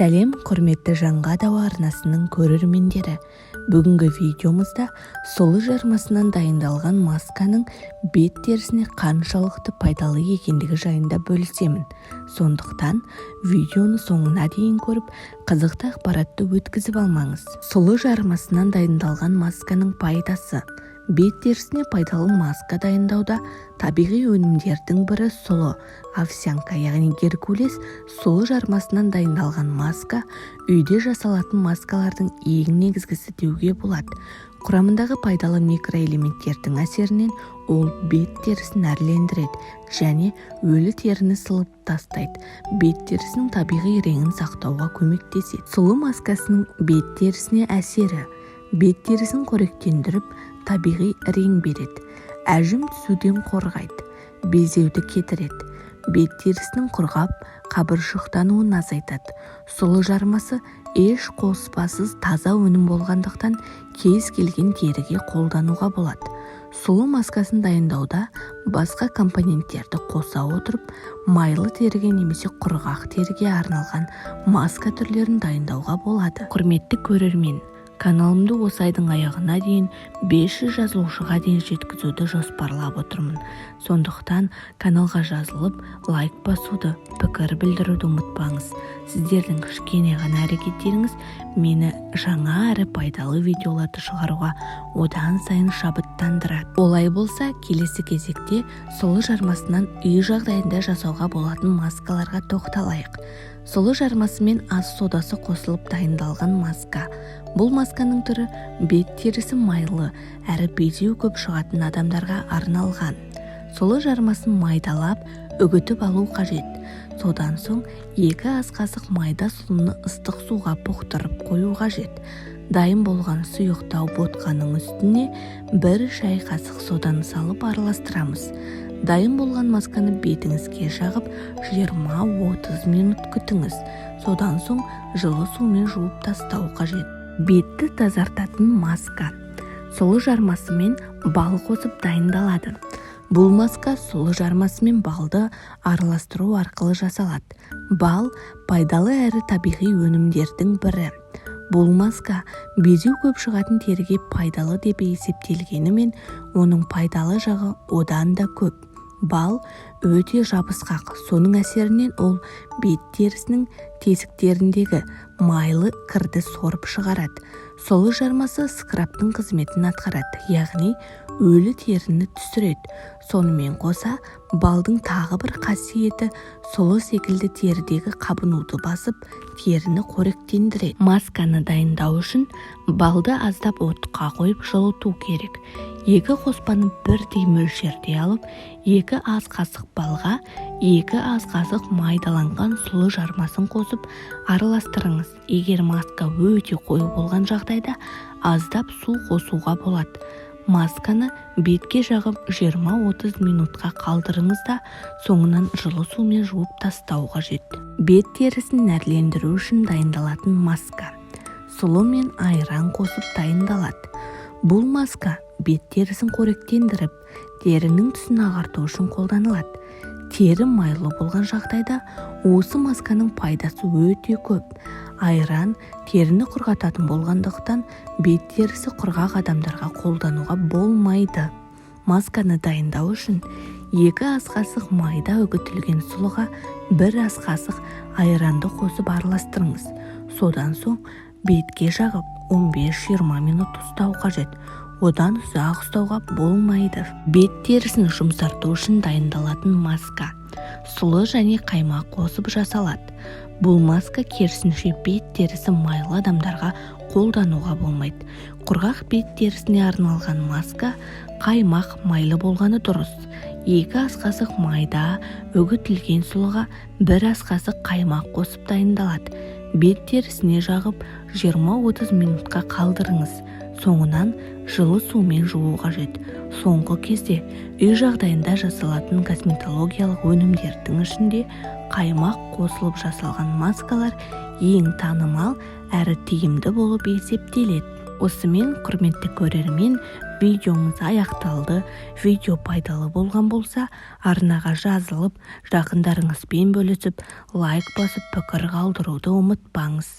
Сәлем, құрметті жаңға дауа арнасының көрермендері. Бүгінгі видеомызда сұлы жармасынан дайындалған масканың бет терісіне қаншалықты пайдалы екендігі жайында бөлісемін. Сондықтан видеоны соңына дейін көріп, қызықты ақпаратты өткізіп алмаңыз. Сұлы жармасынан дайындалған масканың пайдасы. Бет терісіне пайдалы маска дайындауда табиғи өнімдердің бірі сұлы овсянка, яғни геркулес сұлы жармасынан дайындалған маска үйде жасалатын маскалардың ең негізгісі деуге болады. Құрамындағы пайдалы микроэлементтердің әсерінен ол бет терісін әрлендіреді және өлі теріні сылып тастайды. Бет терісінің табиғи реңін сақтауға көмектеседі. Сұлы маскасының бет терісіне әсері: бет терісін қоректендіріп, табиғи рең береді, әжім түсуден қорғайды, безеуді кетіреді, бет терісінің құрғап, қабыршықтануын азайтады. Сұлы жармасы еш қоспасыз таза өнім болғандықтан кез келген теріге қолдануға болады. Сұлы маскасын дайындауда басқа компоненттерді қоса отырып, майлы теріге немесе құрғақ теріге арналған маска түрлерін дайындауға болады. Құрметті көрермен, каналымды осы айдың аяғына дейін 500 жазылушыға дейін жеткізуді жоспарлап отырмын. Сондықтан каналға жазылып, лайк басуды, пікір білдіруді ұмытпаңыз. Сіздердің кішкене ғана әрекеттеріңіз мені жаңа әрі пайдалы видеоларды шығаруға одан сайын шабыттандырады. Олай болса, келесі кезекте сұлы жармасынан үй жағдайында жасауға болатын маскаларға тоқталайық. Сұлы жармасы мен ас содасы қосылып дайындалған маска. Бұл масканың түрі бет терісі майлы әрі безеу көп шығатын адамдарға арналған. Сұлы жармасын майдалап, үгітіп алу қажет. Содан соң 2 ас қасық майда сұлыны ыстық суға бұқтырып қою қажет. Дайын болған сұйықтау ботқаның үстіне 1 шай қасық соданы салып араластырамыз. Дайын болған масканы бетіңізге жағып 20-30 минут күтіңіз. Содан соң жылы сумен жуып тастау қажет. Бетті тазартатын маска. Сұлы жармасы мен бал қосып дайындалады. Бұл маска сұлы жармасы мен балды араластыру арқылы жасалады. Бал пайдалы әрі табиғи өнімдердің бірі. Бұл маска безеу көп шығатын теріге пайдалы деп есептелгенімен, оның пайдалы жағы одан да көп. Бал өте жабысқақ, соның әсерінен ол бет терісінің тесіктеріндегі майлы кірді сорып шығарады. Сұлы жармасы скрабтың қызметін атқарады, яғни өлі теріні түсіреді. Сонымен қоса, балдың тағы бір қасиеті сұлы секілді терідегі қабынуды басып, теріні қоректендіреді. Масканы дайындау үшін балды аздап отқа қойып жылыту керек. 2 қоспаны бірдей мөлшерде алып, 2 ас қасық балға 2 ас қасық майдаланған сұлы жармасын қосып араластырыңыз. Егер маска өте қою болған жағдайда аздап су қосуға болады. Масканы бетке жағып 20-30 минутқа қалдырыңыз да соңынан жылы сумен жуып тастау қажет. Бет терісін әрлендіру үшін дайындалатын маска. Сұлы мен айран қосып дайындалады. Бұл маска бет терісін қоректендіріп, терінің түсін ағарту үшін қолданылады. Тері майлы болған жағдайда осы масканың пайдасы өте көп. Айран теріні құрғататын болғандықтан бет терісі құрғақ адамдарға қолдануға болмайды. Масканы дайындау үшін 2 ас қасық майда үгітілген сұлыға 1 ас қасық айранды қосып араластырыңыз. Содан соң бетке жағып 15-20 минут ұстау қажет. Одан ұзақ ұстауға болмайды. Бет терісін жұмсарту үшін дайындалатын маска. Сұлы және қаймақ қосып жасалады. Бұл маска керісінше бет терісі майлы адамдарға қолдануға болмайды. Құрғақ бет терісіне арналған маска қаймақ майлы болғаны дұрыс. 2 ас қасық майда үгітілген сұлыға 1 ас қасық қаймақ қосып дайындалады. Бет терісіне жағып 20-30 минутқа қалдырыңыз. Соңынан жылы сумен жуу қажет. Соңғы кезде үй жағдайында жасалатын косметологиялық өнімдердің ішінде қаймақ қосылып жасалған маскалар ең танымал әрі тиімді болып есептеледі. Осымен, құрметті көрермен, видеомыз аяқталды. Видео пайдалы болған болса, арнаға жазылып, жақындарыңызбен бөлісіп, лайк басып, пікір қалдыруды ұмытпаңыз.